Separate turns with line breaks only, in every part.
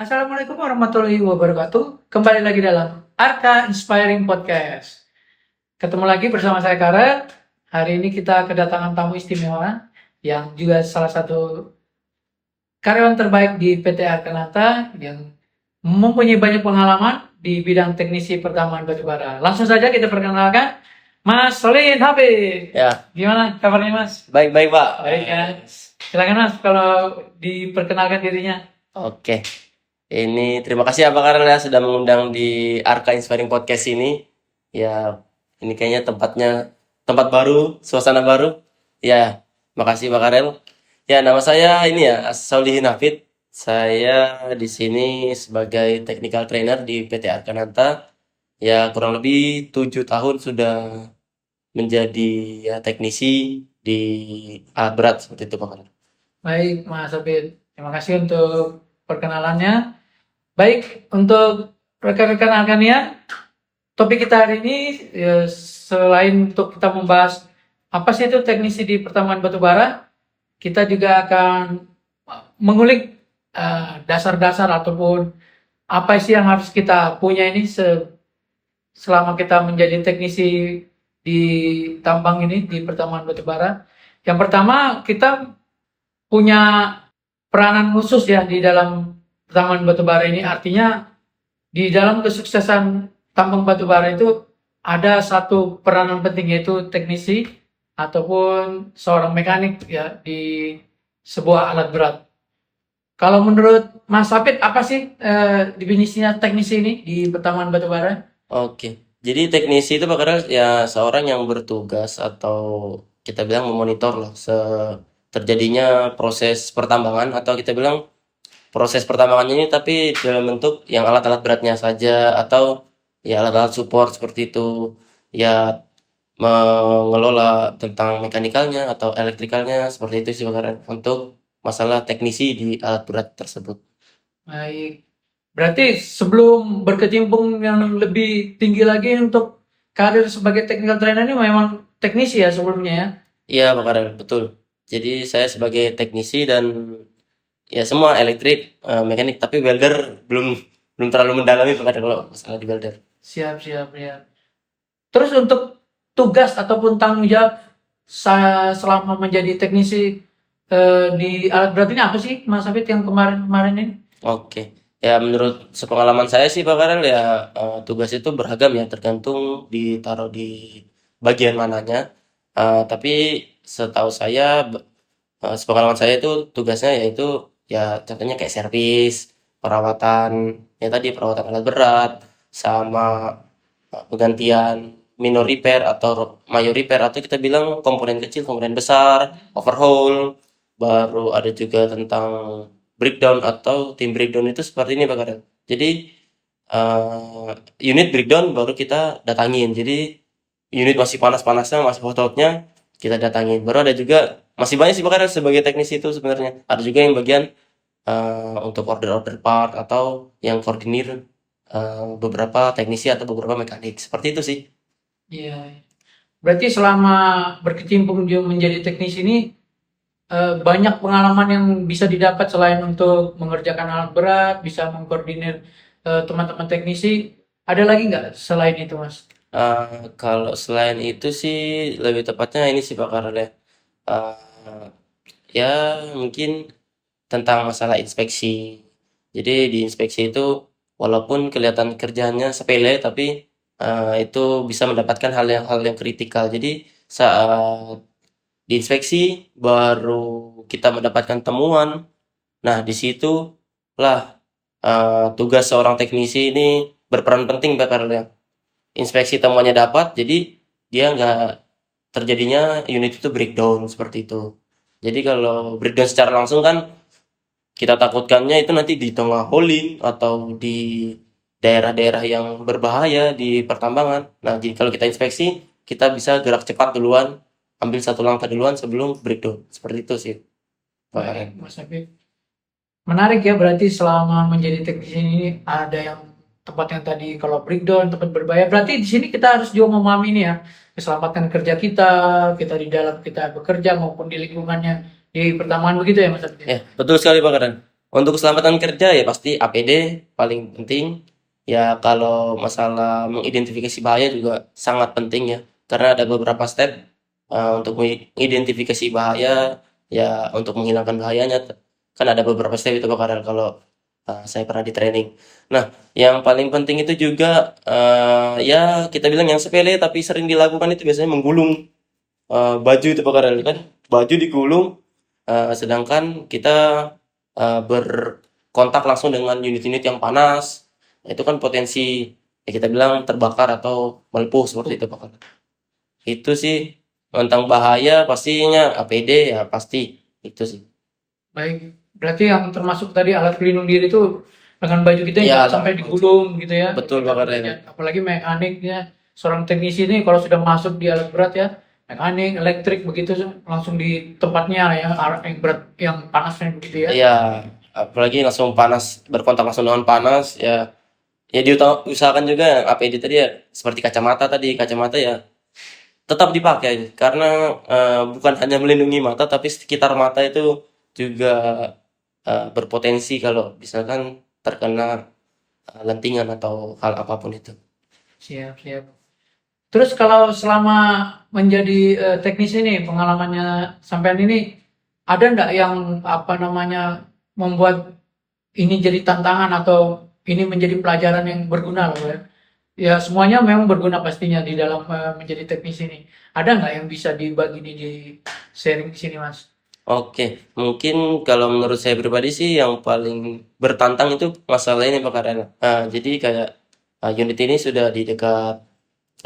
Assalamualaikum warahmatullahi wabarakatuh. Kembali lagi dalam Arka Inspiring Podcast. Ketemu lagi bersama saya Karen. Hari ini kita kedatangan tamu istimewa yang juga salah satu karyawan terbaik di PT Arkanata yang mempunyai banyak pengalaman di bidang teknisi pertambangan batubara. Langsung saja kita perkenalkan Mas Solin Habib.
Ya,
Gimana kabarnya Mas?
baik-baik Pak.
Baik ya. Silakan Mas kalau diperkenalkan dirinya.
Oke, ini terima kasih ya Pak Karel ya sudah mengundang di Arka Inspiring Podcast ini. Ya, ini kayaknya tempat baru, suasana baru. Ya, makasih Pak Karel. Ya, nama saya ini ya Solihin Hafid. Saya di sini sebagai technical trainer di PT Arkananta. Ya, kurang lebih 7 tahun sudah menjadi ya teknisi di alat berat seperti itu Pak Karel.
Baik, Mas Abid. Terima kasih untuk perkenalannya. Baik, untuk rekan-rekan Arkania, topik kita hari ini ya, selain untuk kita membahas apa sih itu teknisi di pertambangan batubara, kita juga akan mengulik dasar-dasar ataupun apa sih yang harus kita punya ini selama kita menjadi teknisi di tambang ini di pertambangan batubara. Yang pertama, kita punya peranan khusus ya di dalam tambang batubara ini, artinya di dalam kesuksesan tambang batubara itu ada satu peranan penting yaitu teknisi ataupun seorang mekanik ya di sebuah alat berat. Kalau menurut Mas Sapit apa sih definisinya teknisi ini di pertambangan batubara?
Oke, jadi teknisi itu Pak Karel ya seorang yang bertugas atau kita bilang memonitor lah terjadinya proses pertambangan atau kita bilang proses pertambangannya ini tapi dalam bentuk yang alat-alat beratnya saja atau ya alat-alat support seperti itu ya mengelola tentang mekanikalnya atau elektrikalnya seperti itu sih Pak Karel untuk masalah teknisi di alat berat tersebut.
Baik. Berarti sebelum berkecimpung yang lebih tinggi lagi untuk karir sebagai technical trainer ini memang teknisi ya sebelumnya ya?
Iya Pak Karel, betul. Jadi saya sebagai teknisi dan ya semua elektrik, mekanik, tapi welder belum belum terlalu mendalami Pak Karel kalau masalah di welder.
Siap, siap, ya. Terus untuk tugas ataupun tanggung jawab selama menjadi teknisi di alat berat ini apa sih Mas Afid yang kemarin-kemarin ini?
Oke. Ya menurut sepengalaman saya sih Pak Karel ya tugas itu beragam ya tergantung ditaruh di bagian mananya. Tapi setahu saya sepengalaman saya itu tugasnya yaitu ya contohnya kayak servis, perawatan, ya tadi perawatan alat berat, sama penggantian minor repair atau major repair atau kita bilang komponen kecil, komponen besar, overhaul, baru ada juga tentang breakdown atau tim breakdown itu seperti ini Pak Karel. Jadi unit breakdown baru kita datangin. Jadi unit masih panas-panasnya, masih hot-hotnya kita datangin. Baru ada juga masih banyak sih Pak Karel sebagai teknisi itu sebenarnya. Ada juga yang bagian untuk order-order part atau yang koordinir beberapa teknisi atau beberapa mekanik. Seperti itu sih.
Iya. Berarti selama berkecimpung dia menjadi teknisi ini banyak pengalaman yang bisa didapat selain untuk mengerjakan alat berat, bisa mengkoordinir teman-teman teknisi. Ada lagi nggak selain itu, Mas?
Kalau selain itu sih lebih tepatnya ini sih Pak Karel ya. Eh, ya mungkin tentang masalah inspeksi. Jadi di inspeksi itu walaupun kelihatan kerjanya sepele tapi itu bisa mendapatkan hal yang kritikal. Jadi saat diinspeksi baru kita mendapatkan temuan. Nah, di situ lah tugas seorang teknisi ini berperan penting Pak Karel ya. Inspeksi temuannya dapat, jadi dia nggak terjadinya unit itu breakdown seperti itu. Jadi kalau breakdown secara langsung kan kita takutkannya itu nanti di tengah hauling atau di daerah-daerah yang berbahaya di pertambangan. Nah, jadi kalau kita inspeksi, kita bisa gerak cepat duluan, ambil satu langkah duluan sebelum breakdown. Seperti itu sih, Pak Karen.
Baik, Mas Afid. Menarik ya, berarti selama menjadi teknisi ini ada yang tempat yang tadi kalau breakdown, tempat berbahaya. Berarti di sini kita harus juga memahami ini ya, keselamatan kerja kita di dalam kita bekerja maupun di lingkungannya di pertambangan begitu ya Mas Afid.
Ya, betul sekali Pak Karen. Untuk keselamatan kerja ya pasti APD paling penting. Ya kalau masalah mengidentifikasi bahaya juga sangat penting ya. Karena ada beberapa step untuk mengidentifikasi bahaya, ya untuk menghilangkan bahayanya. Kan ada beberapa step itu bakal kalau saya pernah di training. Nah, yang paling penting itu juga ya kita bilang yang sepele tapi sering dilakukan itu biasanya menggulung baju itu bakal kan baju digulung sedangkan kita berkontak langsung dengan unit-unit yang panas. Nah, itu kan potensi ya kita bilang terbakar atau melepuh seperti itu Pak. Itu sih tentang bahaya pastinya APD ya pasti itu sih.
Baik, berarti yang termasuk tadi alat pelindung diri itu dengan baju kita
Ya,
jangan sampai digulung gitu ya.
betul
Kita
Pak Ren.
bekerja. Apalagi mekaniknya, seorang teknisi ini kalau sudah masuk di alat berat ya, mekanik, elektrik begitu langsung di tempatnya ya, yang berat, yang panasnya begitu ya.
Iya, apalagi langsung panas berkontak langsung dengan panas ya. Ya diusahakan juga yang APD tadi ya seperti kacamata ya tetap dipakai karena bukan hanya melindungi mata tapi sekitar mata itu juga berpotensi kalau misalkan terkena lentingan atau hal apapun itu.
Siap, siap. Terus kalau selama menjadi teknisi ini pengalamannya sampean ini ada nggak yang apa namanya membuat ini jadi tantangan atau ini menjadi pelajaran yang berguna loh ya? Ya semuanya memang berguna pastinya di dalam menjadi teknisi ini. Ada nggak yang bisa dibagi di sharing di sini Mas?
Oke, mungkin kalau menurut saya pribadi sih yang paling bertantang itu masalah ini Pak Karena. Jadi kayak unit ini sudah di dekat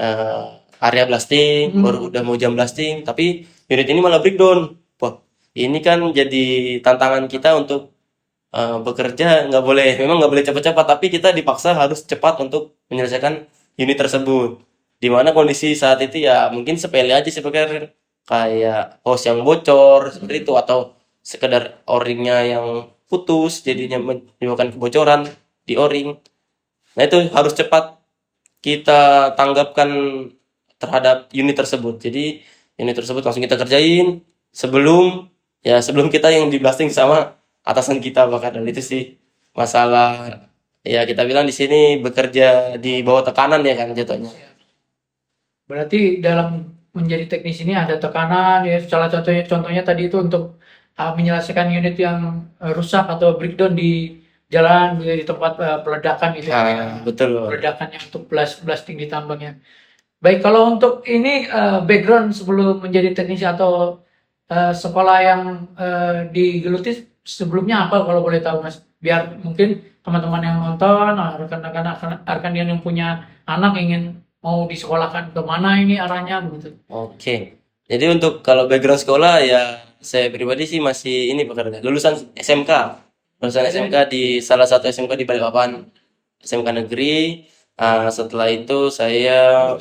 eh, area blasting, baru udah mau jam blasting, tapi unit ini malah breakdown. Wah, ini kan jadi tantangan kita untuk bekerja memang nggak boleh cepat-cepat, tapi kita dipaksa harus cepat untuk menyelesaikan unit tersebut. Di mana kondisi saat itu ya mungkin sepele aja sih Pak kayak hose yang bocor seperti itu atau sekedar o-ringnya yang putus jadinya menyebabkan kebocoran di o-ring. Nah itu harus cepat kita tanggapkan terhadap unit tersebut. Jadi unit tersebut langsung kita kerjain sebelum kita yang di blasting sama atasan kita bahkan dan itu sih masalah ya kita bilang di sini bekerja di bawah tekanan ya kan jatuhnya.
Berarti dalam menjadi teknisi ini ada tekanan ya salah contohnya tadi itu untuk menyelesaikan unit yang rusak atau breakdown di jalan gitu, di tempat peledakan gitu ya.
Betul.
Peledakan yang untuk blasting di tambangnya. Baik, kalau untuk ini background sebelum menjadi teknisi atau sekolah yang digeluti sebelumnya apa kalau boleh tahu Mas? Biar mungkin teman-teman yang nonton, rekan-rekan yang punya anak ingin mau disekolahkan ke mana ini arahnya begitu.
Oke. Jadi untuk kalau background sekolah ya saya pribadi sih masih ini pekerja lulusan SMK. Lulusan SMK di salah satu SMK di Balikpapan, SMK negeri. Setelah itu saya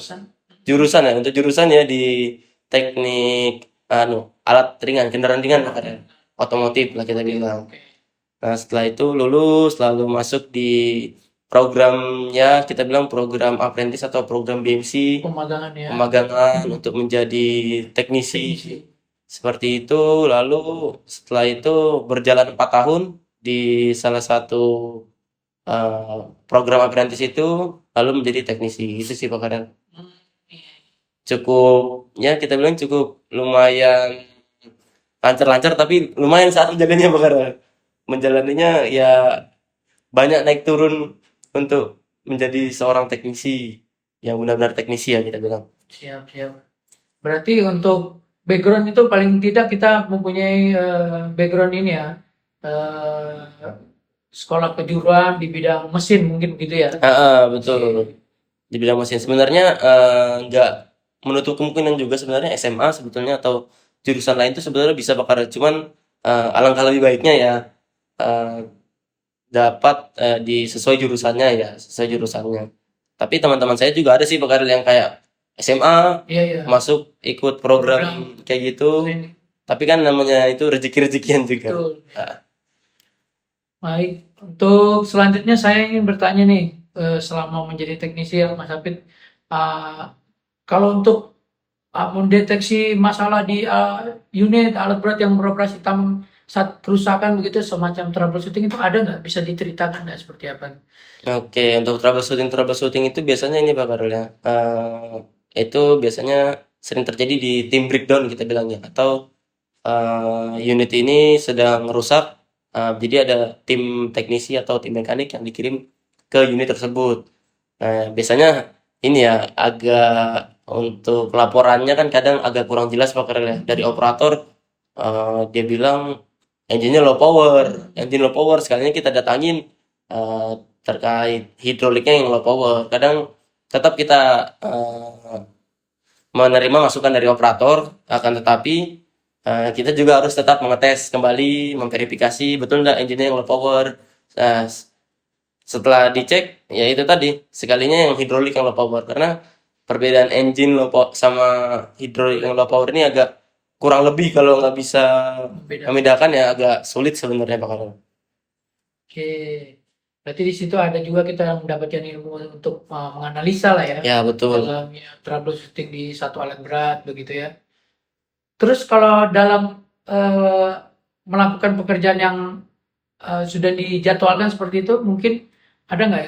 jurusan ya untuk jurusan ya di teknik alat ringan kendaraan ringan makanya otomotif lah kita bilang. Nah setelah itu lulus lalu masuk di programnya kita bilang program apprentice atau program BMC
Pemagangan ya.
pemagangan untuk menjadi teknisi seperti itu lalu setelah itu berjalan 4 tahun di salah satu program apprentice itu lalu menjadi teknisi itu sih Pak Kadang cukup ya kita bilang cukup lumayan lancar-lancar tapi lumayan saat menjalannya Pak Kadang menjalaninya ya banyak naik turun untuk menjadi seorang teknisi yang benar-benar teknisi ya kita bilang.
Siap, siap. Berarti untuk background itu paling tidak kita mempunyai background ini ya, sekolah kejuruan di bidang mesin mungkin gitu ya.
Betul. Di bidang mesin sebenarnya nggak menutup kemungkinan juga sebenarnya SMA sebetulnya atau jurusan lain itu sebenarnya bisa bakar cuman alangkah lebih baiknya ya dapat sesuai jurusannya ya sesuai jurusannya. Tapi teman-teman saya juga ada sih bakar yang kayak SMA
Iya.
masuk ikut program kayak gitu. Tapi kan namanya itu rezeki-rezekian juga.
Betul. Baik, untuk selanjutnya saya ingin bertanya nih, selama menjadi teknisi ya Mas Hafid, kalau untuk mendeteksi masalah di unit alat berat yang beroperasi saat kerusakan begitu semacam troubleshooting itu ada nggak? Bisa diceritakan nggak seperti apa?
Oke, untuk troubleshooting itu biasanya ini Pak Karol ya, itu biasanya sering terjadi di tim breakdown kita bilangnya, atau unit ini sedang rusak, jadi ada tim teknisi atau tim mekanik yang dikirim ke unit tersebut. Nah, biasanya ini ya agak untuk laporannya kan kadang agak kurang jelas Pak Karel ya. Dari operator dia bilang engine low power. Sekalinya kita datangin eh, terkait hidroliknya yang low power. Kadang tetap kita menerima masukan dari operator, akan tetapi kita juga harus tetap mengetes kembali, memverifikasi betul nggak engine yang low power. Nah, setelah dicek ya itu tadi sekalinya yang hidrolik yang low power, karena perbedaan engine low power sama hidrolik yang low power ini agak kurang lebih kalau nggak bisa
Beda.
membedakan ya agak sulit sebenarnya Pak Karol.
Oke. Berarti di situ ada juga kita mendapatkan ilmu untuk menganalisa lah ya
Ya betul.
dalam ya, troubleshooting di satu alat berat begitu ya. Terus kalau dalam eh, melakukan pekerjaan yang sudah dijadwalkan seperti itu, mungkin ada nggak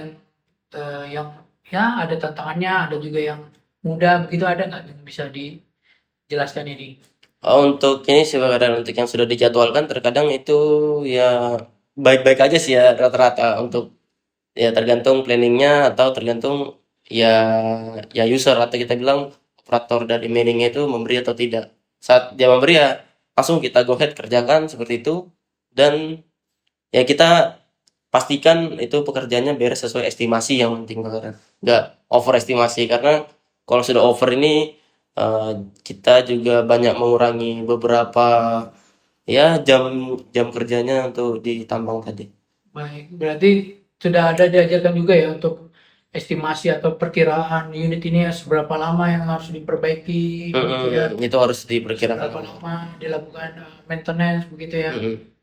yang ya ada tantangannya, ada juga yang mudah begitu, ada nggak yang bisa dijelaskan ini?
Untuk ini sih Pak Karol, untuk yang sudah dijadwalkan terkadang itu ya baik-baik aja sih ya rata-rata, untuk ya tergantung planningnya atau tergantung ya user atau kita bilang operator dari mailingnya itu memberi atau tidak. Saat dia memberi ya langsung kita go ahead kerjakan seperti itu, dan ya kita pastikan itu pekerjaannya beres sesuai estimasi yang penting Pak. Nggak overestimasi, karena kalau sudah over ini eh, kita juga banyak mengurangi beberapa ya jam jam kerjanya untuk ditambang tadi.
Baik, berarti sudah ada diajarkan juga ya untuk estimasi atau perkiraan unit ini ya seberapa lama yang harus diperbaiki begitu ya,
Itu harus
seberapa
diperkirakan.
lama dilakukan maintenance begitu ya.
Mm-mm.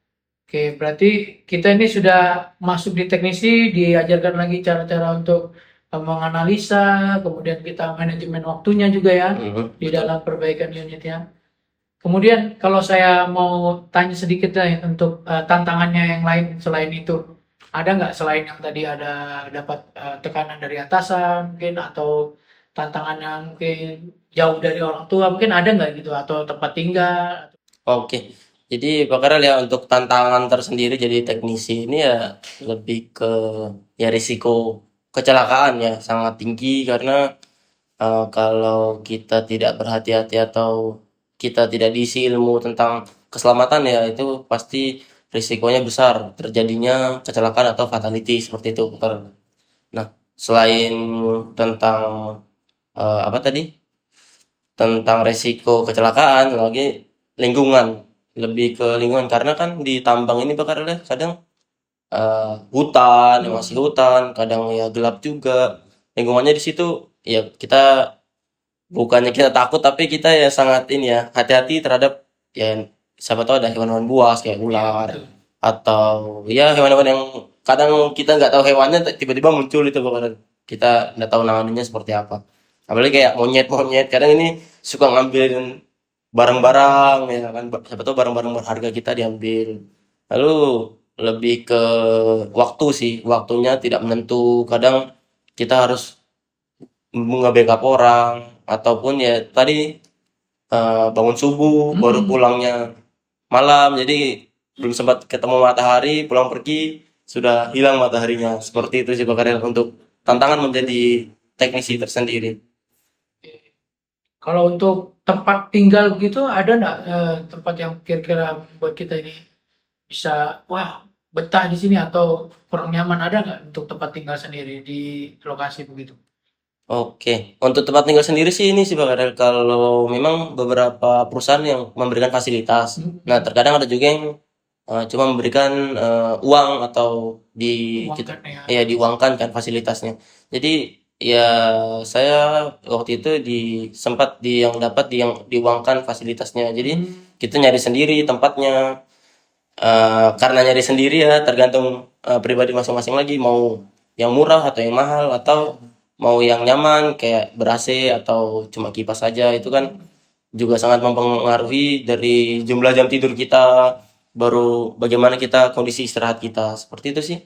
Oke, berarti kita ini sudah masuk di teknisi, diajarkan lagi cara-cara untuk menganalisa, kemudian kita manajemen waktunya juga ya di
Betul.
dalam perbaikan unitnya. Kemudian kalau saya mau tanya sedikit nih untuk tantangannya yang lain selain itu, ada nggak selain yang tadi ada dapat tekanan dari atasan mungkin atau tantangan yang mungkin jauh dari orang tua mungkin ada nggak gitu atau tempat tinggal?
Oke. Jadi Pak Karel ya, untuk tantangan tersendiri jadi teknisi ini ya lebih ke ya risiko kecelakaan ya sangat tinggi, karena kalau kita tidak berhati-hati atau kita tidak diisi ilmu tentang keselamatan ya itu pasti risikonya besar terjadinya kecelakaan atau fatality seperti itu Pak Karel. Nah, selain tentang apa tadi? Tentang resiko kecelakaan, lagi lingkungan, lebih ke lingkungan karena kan di tambang ini bakar ya kadang hutan, ya masih hutan, kadang ya gelap juga. Lingkungannya di situ ya kita bukannya kita takut tapi kita ya sangat ini ya hati-hati terhadap ya siapa tahu ada hewan-hewan buas kayak
Iya,
ular
betul.
atau ya hewan-hewan yang kadang kita nggak tahu hewannya tiba-tiba muncul itu bakal kita nggak tahu namanya seperti apa. Apalagi kayak monyet-monyet kadang ini suka ngambilin barang-barang ya kan, siapa tahu barang-barang berharga kita diambil. Lalu lebih ke waktu sih, waktunya tidak menentu, kadang kita harus nge-backup orang ataupun ya tadi bangun subuh baru pulangnya malam, jadi belum sempat ketemu matahari, pulang pergi sudah hilang mataharinya. Seperti itu sih Pak Karel untuk tantangan menjadi teknisi tersendiri.
Kalau untuk tempat tinggal begitu ada nggak tempat yang kira-kira buat kita ini bisa wah betah di sini atau kurang nyaman ada nggak untuk tempat tinggal sendiri di lokasi begitu?
Oke, untuk tempat tinggal sendiri sih ini sih Pak Karel, kalau memang beberapa perusahaan yang memberikan fasilitas. Nah, terkadang ada juga yang cuma memberikan uang atau
Uang
kita
kan ya.
ya diuangkan kan fasilitasnya. Jadi ya saya waktu itu sempat yang dapat yang diuangkan fasilitasnya. Jadi kita nyari sendiri tempatnya. Karena nyari sendiri ya tergantung pribadi masing-masing lagi, mau yang murah atau yang mahal atau mau yang nyaman kayak ber-AC atau cuma kipas saja, itu kan juga sangat mempengaruhi dari jumlah jam tidur kita, baru bagaimana kita kondisi istirahat kita, seperti itu sih.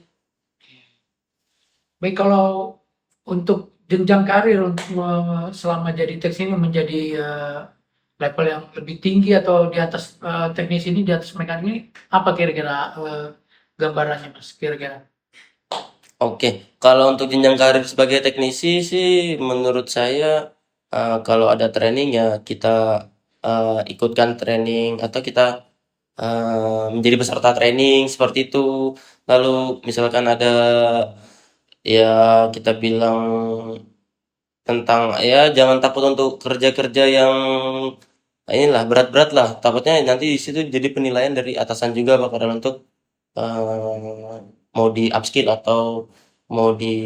Baik, kalau untuk jenjang karir untuk selama jadi teknisi ini menjadi level yang lebih tinggi atau di atas teknis ini, di atas mekanik ini, apa kira-kira gambarannya Mas kira-kira?
Oke, kalau untuk jenjang karir sebagai teknisi sih menurut saya kalau ada training ya kita ikutkan training atau kita menjadi peserta training seperti itu. Lalu misalkan ada ya kita bilang tentang ya jangan takut untuk kerja-kerja yang inilah berat-berat lah. Takutnya nanti di situ jadi penilaian dari atasan juga bakalan untuk mau di upskill atau mau di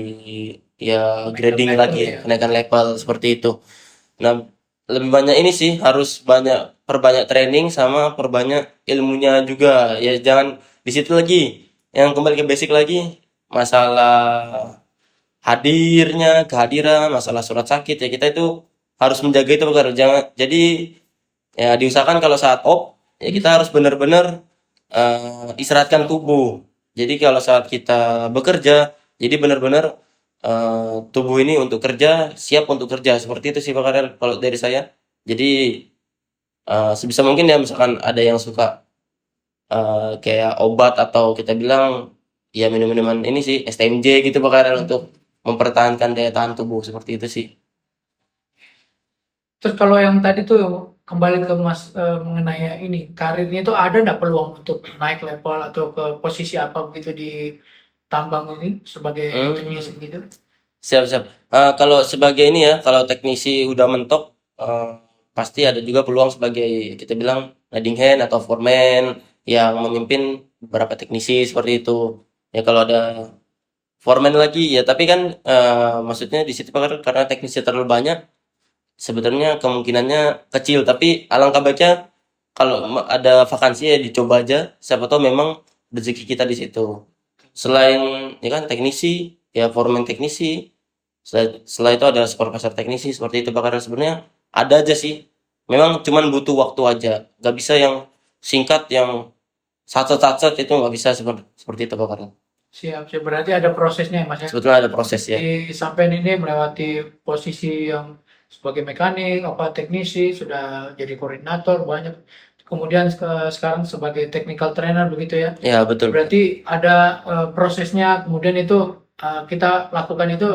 ya grading
Level
lagi,
ya.
kenaikan level seperti itu. Nah, lebih banyak ini sih harus banyak perbanyak training sama perbanyak ilmunya juga. Ya jangan di situ lagi yang kembali ke basic lagi masalah kehadiran, masalah surat sakit ya kita itu harus menjaga itu Bakar. Jangan jadi ya diusahakan kalau saat off ya kita harus benar-benar istirahatkan tubuh. Jadi kalau saat kita bekerja, jadi benar-benar tubuh ini untuk kerja, siap untuk kerja. Seperti itu sih Bakar kalau dari saya. Jadi sebisa mungkin ya misalkan ada yang suka kayak obat atau kita bilang ya minum-minuman ini sih STMJ gitu Bakar untuk mempertahankan daya tahan tubuh seperti itu sih.
Terus kalau yang tadi tuh kembali ke Mas mengenai ini karirnya itu ada nggak peluang untuk naik level atau ke posisi apa begitu di tambang ini sebagai
Hmm.
teknisi gitu?
Siap, siap. Kalau sebagai ini ya, kalau teknisi udah mentok, pasti ada juga peluang sebagai kita bilang leading hand atau foreman yang memimpin beberapa teknisi seperti itu. Ya kalau ada foreman lagi ya, tapi kan maksudnya di situ karena teknisi terlalu banyak, sebenarnya kemungkinannya kecil. Tapi alangkah baiknya kalau ada vakansi ya dicoba aja. Siapa tahu memang rezeki kita di situ. Selain ya kan teknisi, ya foreman teknisi. Setelah itu ada supervisor teknisi seperti itu bakal sebenarnya ada aja sih. Memang cuman butuh waktu aja. Gak bisa yang singkat yang sat itu nggak bisa seperti itu bakal.
Siap, siap. Berarti ada prosesnya ya Mas ya.
Sebetulnya ada proses ya.
Di sampai ini melewati posisi yang sebagai mekanik, apa teknisi, sudah jadi koordinator banyak. Kemudian sekarang sebagai technical trainer begitu ya.
Ya betul.
Berarti ada prosesnya. Kemudian itu kita lakukan itu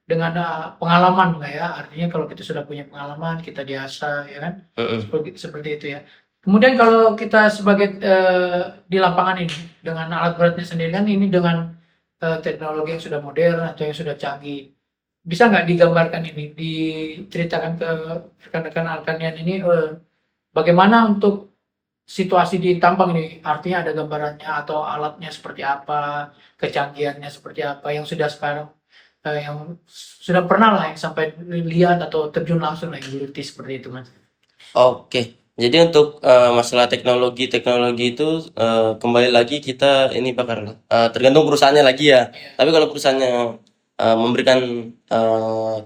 dengan pengalaman lah ya. Artinya kalau kita sudah punya pengalaman, kita diasah ya kan.
Mm-mm.
Seperti itu ya. Kemudian kalau kita sebagai di lapangan ini dengan alat beratnya sendiri kan ini dengan teknologi yang sudah modern atau yang sudah canggih. Bisa nggak digambarkan ini, diceritakan ke rekan-rekan Alkanian ini bagaimana untuk situasi di tambang ini? Artinya ada gambarannya atau alatnya seperti apa, kecanggihannya seperti apa yang sudah sekarang yang sudah pernah lah yang sampai lihat atau terjun langsung lah yang geluti seperti itu Mas.
Oke, jadi untuk masalah teknologi itu kembali lagi kita ini bakar tergantung perusahaannya lagi ya. Tapi kalau perusahaannya memberikan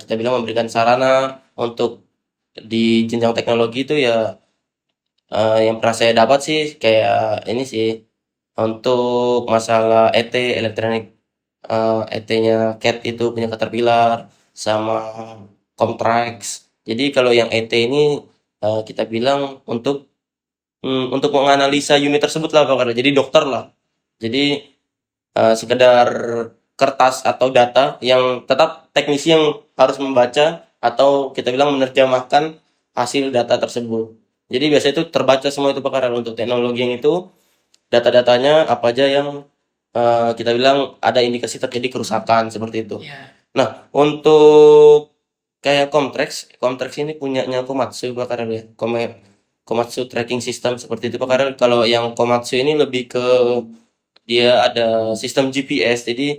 kita bilang memberikan sarana untuk di jenjang teknologi itu ya yang pernah saya dapat sih kayak ini sih untuk masalah ET elektronik ET-nya CAT itu punya Caterpillar sama Comtrax. Jadi kalau yang ET ini kita bilang untuk menganalisa unit tersebut lah Pak. Jadi dokter lah. Jadi sekedar kertas atau data yang tetap teknisi yang harus membaca atau kita bilang menerjemahkan hasil data tersebut. Jadi biasanya itu terbaca semua itu Pak untuk teknologi yang itu data-datanya apa aja yang kita bilang ada indikasi terjadi kerusakan seperti itu.
Ya.
Nah, untuk kayak Comtrax ini punyanya Komatsu Pak Karel ya. Komatsu tracking system seperti itu Pak Karel. Kalau yang Komatsu ini lebih ke dia ada sistem GPS, jadi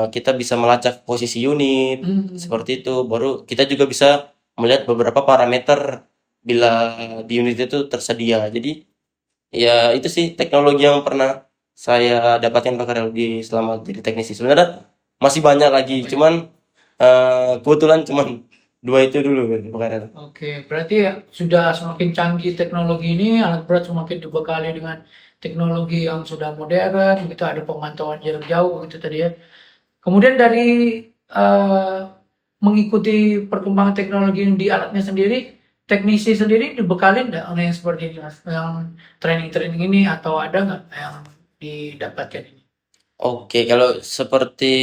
kita bisa melacak posisi unit seperti itu. Baru kita juga bisa melihat beberapa parameter bila di unit itu tersedia. Jadi ya itu sih teknologi yang pernah saya dapatkan Pak Karel di selama jadi teknisi. Sebenarnya masih banyak lagi, cuman kebetulan cuman dua itu dulu Pak Karel.
Oke, berarti ya sudah semakin canggih teknologi ini, alat berat semakin dibekali dengan teknologi yang sudah modern, gitu ada pemantauan jarak jauh gitu tadi ya. Kemudian dari mengikuti perkembangan teknologi di alatnya sendiri, teknisi sendiri dibekali nggak oleh yang seperti ini mas, yang training-training ini atau ada nggak yang didapatkan ini?
Oke, kalau seperti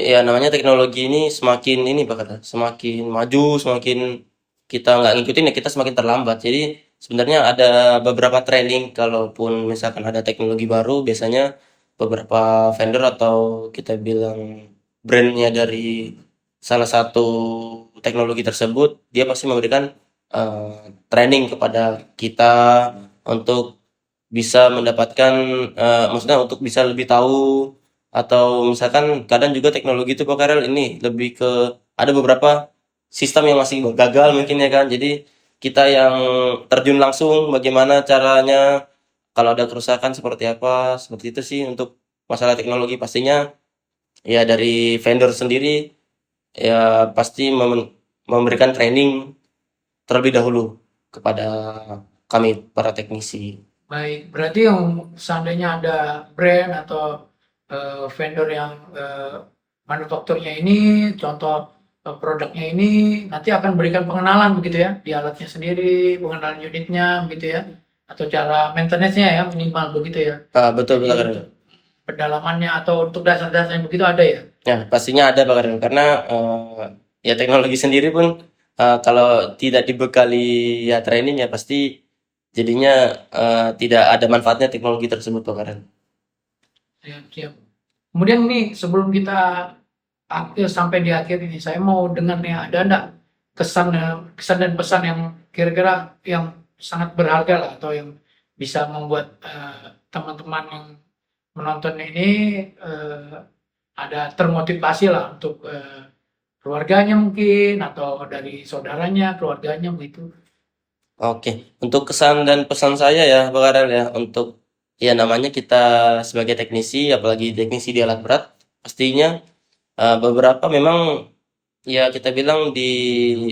ya namanya teknologi ini semakin ini Pak kata, semakin maju, semakin kita nggak ngikutin ya kita semakin terlambat. Jadi sebenarnya ada beberapa training kalaupun misalkan ada teknologi baru, biasanya beberapa vendor atau kita bilang brandnya dari salah satu teknologi tersebut, dia pasti memberikan training kepada kita untuk bisa mendapatkan, maksudnya untuk bisa lebih tahu atau misalkan kadang juga teknologi itu Pak Karel ini lebih ke ada beberapa sistem yang masih gagal mungkin ya kan. Jadi kita yang terjun langsung bagaimana caranya kalau ada kerusakan seperti apa, seperti itu sih untuk masalah teknologi pastinya ya dari vendor sendiri ya pasti memberikan training terlebih dahulu kepada kami para teknisi.
Baik, berarti yang seandainya ada brand atau vendor yang manufakturnya ini, contoh produknya ini nanti akan berikan pengenalan begitu ya di alatnya sendiri, pengenalan unitnya begitu ya, atau cara maintenance-nya ya minimal begitu ya.
Betul
Jadi
Pak Karel.
untuk pendalamannya atau untuk dasar-dasarnya begitu ada ya.
Ya, pastinya ada Pak Karel. Karena ya teknologi sendiri pun kalau tidak dibekali ya training ya pasti jadinya tidak ada manfaatnya teknologi tersebut Pak Karel.
Siap, siap. Kemudian nih sebelum kita sampai di akhir ini, saya mau dengar nih ada enggak kesan kesan dan pesan yang kira-kira yang sangat berharga lah atau yang bisa membuat teman-teman yang menonton ini ada termotivasi lah untuk keluarganya mungkin atau dari saudaranya, keluarganya begitu.
Oke, untuk kesan dan pesan saya ya Pak Karel ya untuk ya namanya kita sebagai teknisi apalagi teknisi di alat berat pastinya beberapa memang ya kita bilang di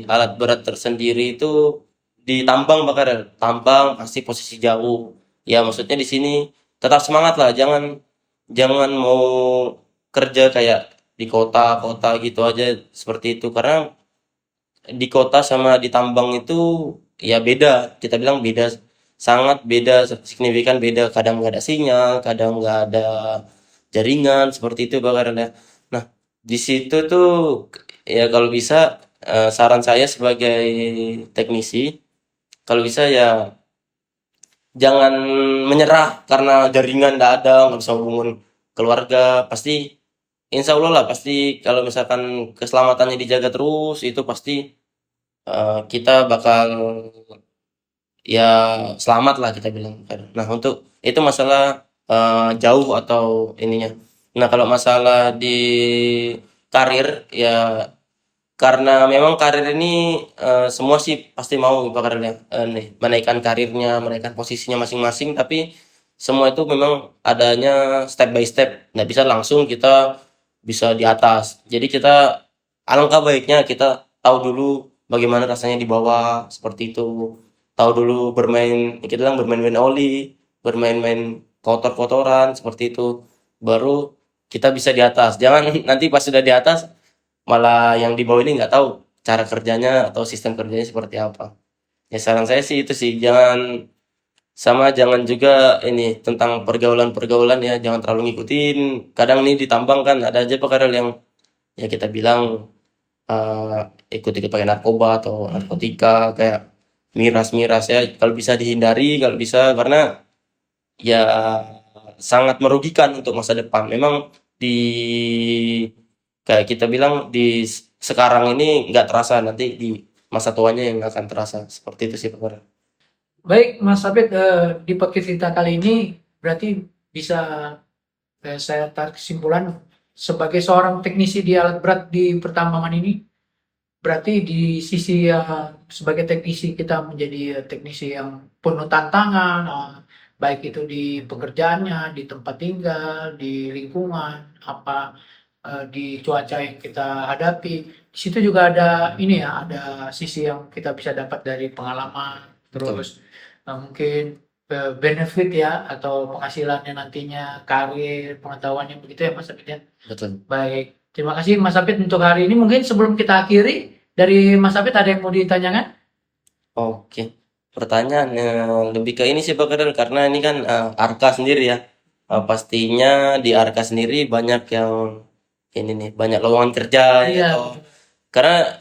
alat berat tersendiri itu ditambang Pak Karel. Tambang pasti posisi jauh. Ya maksudnya di sini tetap semangat lah, jangan jangan mau kerja kayak di kota-kota gitu aja seperti itu karena di kota sama di tambang itu ya beda. Kita bilang beda sangat beda signifikan beda. Kadang nggak ada sinyal, kadang nggak ada jaringan seperti itu Pak Karel ya. Nah, di situ tuh ya kalau bisa saran saya sebagai teknisi kalau bisa ya jangan menyerah karena jaringan nggak ada nggak bisa hubungin keluarga pasti insya Allah lah pasti kalau misalkan keselamatannya dijaga terus itu pasti kita bakal ya selamat lah kita bilang. Nah untuk itu masalah jauh atau ininya. Nah kalau masalah di karir ya karena memang karir ini semua sih pasti mau gitu karirnya nih, menaikkan karirnya, menaikkan posisinya masing-masing, tapi semua itu memang adanya step by step. Nggak bisa langsung kita bisa di atas. Jadi kita alangkah baiknya kita tahu dulu bagaimana rasanya di bawah seperti itu. Tahu dulu bermain, ya kita bilang bermain-main oli, bermain-main kotor-kotoran seperti itu. Baru kita bisa di atas. Jangan nanti pas sudah di atas malah yang di bawah ini nggak tahu cara kerjanya atau sistem kerjanya seperti apa. Ya saran saya sih itu sih jangan sama jangan juga ini tentang pergaulan-pergaulan ya jangan terlalu ngikutin. Kadang nih ditambang kan ada aja perkara yang ya kita bilang eh, ikut-ikut pakai narkoba atau narkotika kayak miras-miras ya kalau bisa dihindari kalau bisa karena ya sangat merugikan untuk masa depan. Memang di kayak kita bilang di sekarang ini nggak terasa nanti di masa tuanya yang akan terasa seperti itu sih Pak.
Baik, Mas Sabit, di podcast kita kali ini berarti bisa saya tarik kesimpulan sebagai seorang teknisi di alat berat di pertambangan ini, berarti di sisi sebagai teknisi kita menjadi teknisi yang penuh tantangan, baik itu di pekerjaannya, di tempat tinggal, di lingkungan, apa di cuaca yang kita hadapi. Di situ juga ada ini ya, ada sisi yang kita bisa dapat dari pengalaman,
Betul.
terus mungkin benefit ya atau penghasilannya nantinya, karir, pengetahuannya begitu ya Mas Apit ya.
Betul.
Baik, terima kasih Mas Apit untuk hari ini. Mungkin sebelum kita akhiri dari Mas Apit ada yang mau ditanyakan?
Oke. Pertanyaan lebih ke ini sih Pak Kadel, karena ini kan Arka sendiri ya. Pastinya di Arka sendiri banyak yang ini nih, banyak lowongan kerja ya.
Iya,
Karena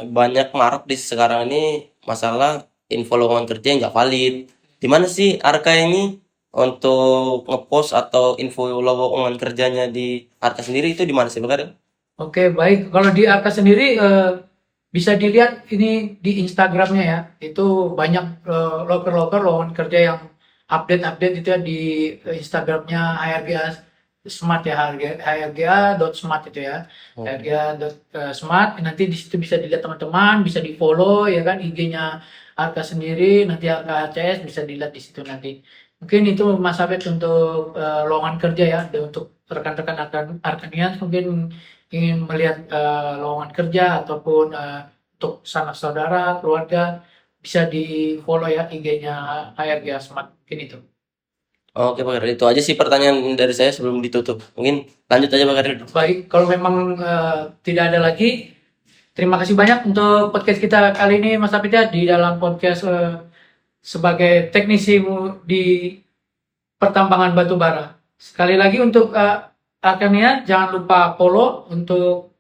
banyak marak di sekarang ini masalah info lowongan kerja yang nggak valid. Di mana sih Arka ini untuk ngepost atau info lowongan kerjanya di Arka sendiri itu di mana sih Pak Kadel?
oke, baik. Kalau di Arka sendiri bisa dilihat ini di Instagramnya ya. Itu banyak loker-loker lowongan kerja yang update-update itu ya di Instagramnya HRGA Smart ya, HRGA.smart itu ya. HRGA.smart. Nanti di situ bisa dilihat teman-teman, bisa di-follow ya kan IG-nya Arka sendiri, nanti Arka HCS bisa dilihat di situ nanti. Mungkin itu Mas Abed untuk lowongan kerja ya, untuk rekan-rekan Arkanians mungkin ingin melihat lowongan kerja ataupun untuk sanak saudara, keluarga, bisa di-follow ya IG-nya HRG Smart. Mungkin itu.
Oke Pak Kadel, itu aja sih pertanyaan dari saya sebelum ditutup. Mungkin lanjut aja Pak Kadel.
Baik, kalau memang tidak ada lagi, terima kasih banyak untuk podcast kita kali ini Mas Apit ya, di dalam podcast sebagai teknisi di pertambangan batu bara. Sekali lagi untuk Arkania, jangan lupa follow untuk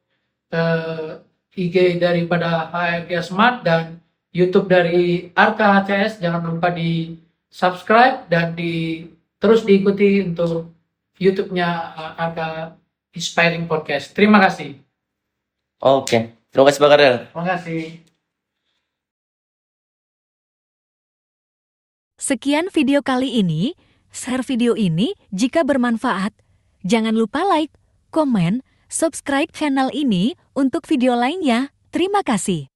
IG daripada HRG Smart dan YouTube dari Arka HCS. Jangan lupa di subscribe dan terus diikuti untuk YouTube-nya Arka Inspiring Podcast. Terima kasih.
Oke, terima kasih Pak Kadel.
Terima kasih.
Sekian video kali ini. Share video ini jika bermanfaat. Jangan lupa like, komen, subscribe channel ini untuk video lainnya. Terima kasih.